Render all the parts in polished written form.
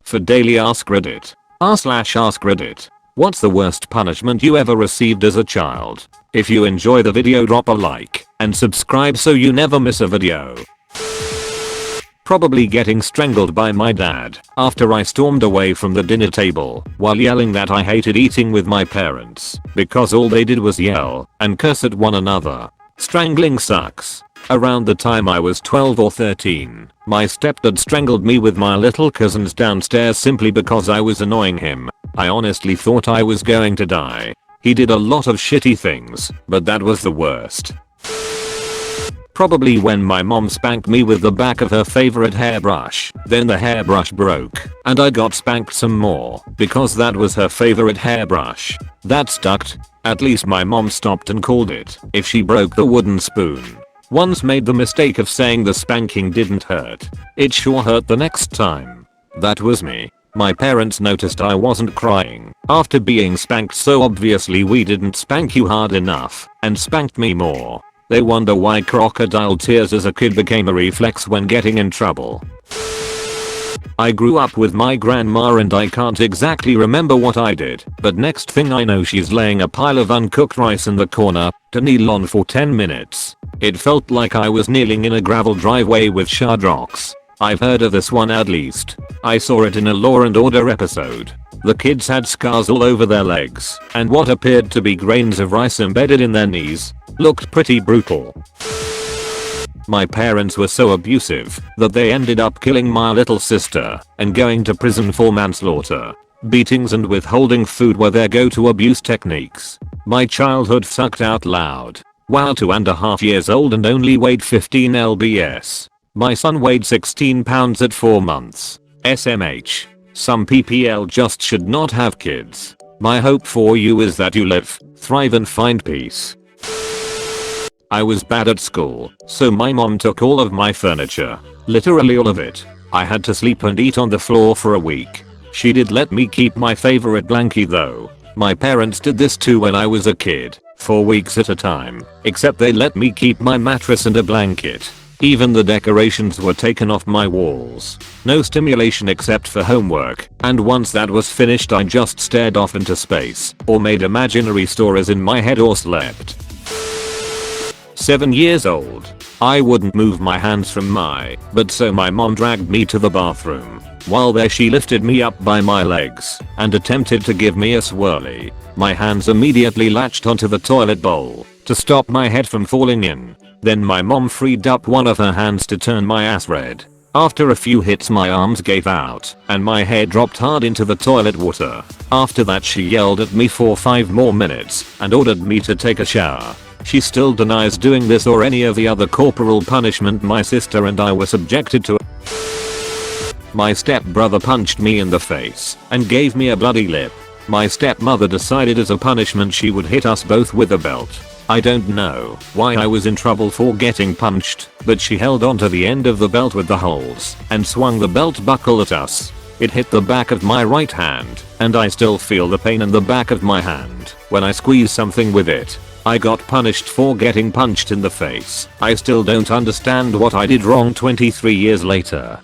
For daily Ask Reddit. r/Ask Reddit. What's the worst punishment you ever received as a child? If you enjoy the video, drop a like and subscribe so you never miss a video. Probably getting strangled by my dad after I stormed away from the dinner table while yelling that I hated eating with my parents because all they did was yell and curse at one another. Strangling sucks. Around the time I was 12 or 13, my stepdad strangled me with my little cousins downstairs simply because I was annoying him. I honestly thought I was going to die. He did a lot of shitty things, but that was the worst. Probably when my mom spanked me with the back of her favorite hairbrush, then the hairbrush broke, and I got spanked some more, because that was her favorite hairbrush. That stuck. At least my mom stopped and called it if she broke the wooden spoon. Once made the mistake of saying the spanking didn't hurt. It sure hurt the next time. That was me. My parents noticed I wasn't crying after being spanked, so obviously we didn't spank you hard enough and spanked me more. They wonder why crocodile tears as a kid became a reflex when getting in trouble. I grew up with my grandma and I can't exactly remember what I did, but next thing I know she's laying a pile of uncooked rice in the corner to kneel on for 10 minutes. It felt like I was kneeling in a gravel driveway with shard rocks. I've heard of this one at least. I saw it in a Law and Order episode. The kids had scars all over their legs and what appeared to be grains of rice embedded in their knees. Looked pretty brutal. My parents were so abusive that they ended up killing my little sister and going to prison for manslaughter. Beatings and withholding food were their go-to abuse techniques. My childhood sucked out loud. Wow, 2.5 years old and only weighed 15 lbs. My son weighed 16 pounds at 4 months. SMH. Some PPL just should not have kids. My hope for you is that you live, thrive and find peace. I was bad at school, so my mom took all of my furniture. Literally all of it. I had to sleep and eat on the floor for a week. She did let me keep my favorite blankie though. My parents did this too when I was a kid, for weeks at a time, except they let me keep my mattress and a blanket. Even the decorations were taken off my walls. No stimulation except for homework, and once that was finished I just stared off into space, or made imaginary stories in my head or slept. 7 years old. I wouldn't move my hands from my butt, so my mom dragged me to the bathroom. While there she lifted me up by my legs and attempted to give me a swirly. My hands immediately latched onto the toilet bowl to stop my head from falling in. Then my mom freed up one of her hands to turn my ass red. After a few hits my arms gave out and my head dropped hard into the toilet water. After that she yelled at me for 5 more minutes and ordered me to take a shower. She still denies doing this or any of the other corporal punishment my sister and I were subjected to. My stepbrother punched me in the face and gave me a bloody lip. My stepmother decided as a punishment she would hit us both with a belt. I don't know why I was in trouble for getting punched, but she held onto the end of the belt with the holes and swung the belt buckle at us. It hit the back of my right hand, and I still feel the pain in the back of my hand when I squeeze something with it. I got punished for getting punched in the face. I still don't understand what I did wrong 23 years later.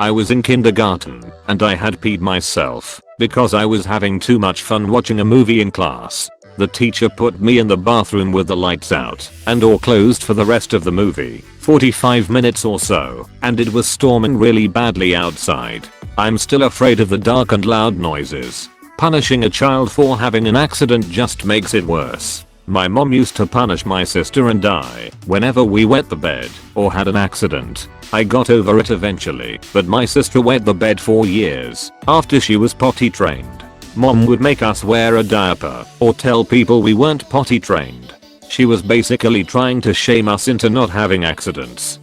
I was in kindergarten and I had peed myself because I was having too much fun watching a movie in class. The teacher put me in the bathroom with the lights out and door closed for the rest of the movie, 45 minutes or so, and it was storming really badly outside. I'm still afraid of the dark and loud noises. Punishing a child for having an accident just makes it worse. My mom used to punish my sister and I whenever we wet the bed or had an accident. I got over it eventually, but my sister wet the bed for years after she was potty trained. Mom would make us wear a diaper or tell people we weren't potty trained. She was basically trying to shame us into not having accidents.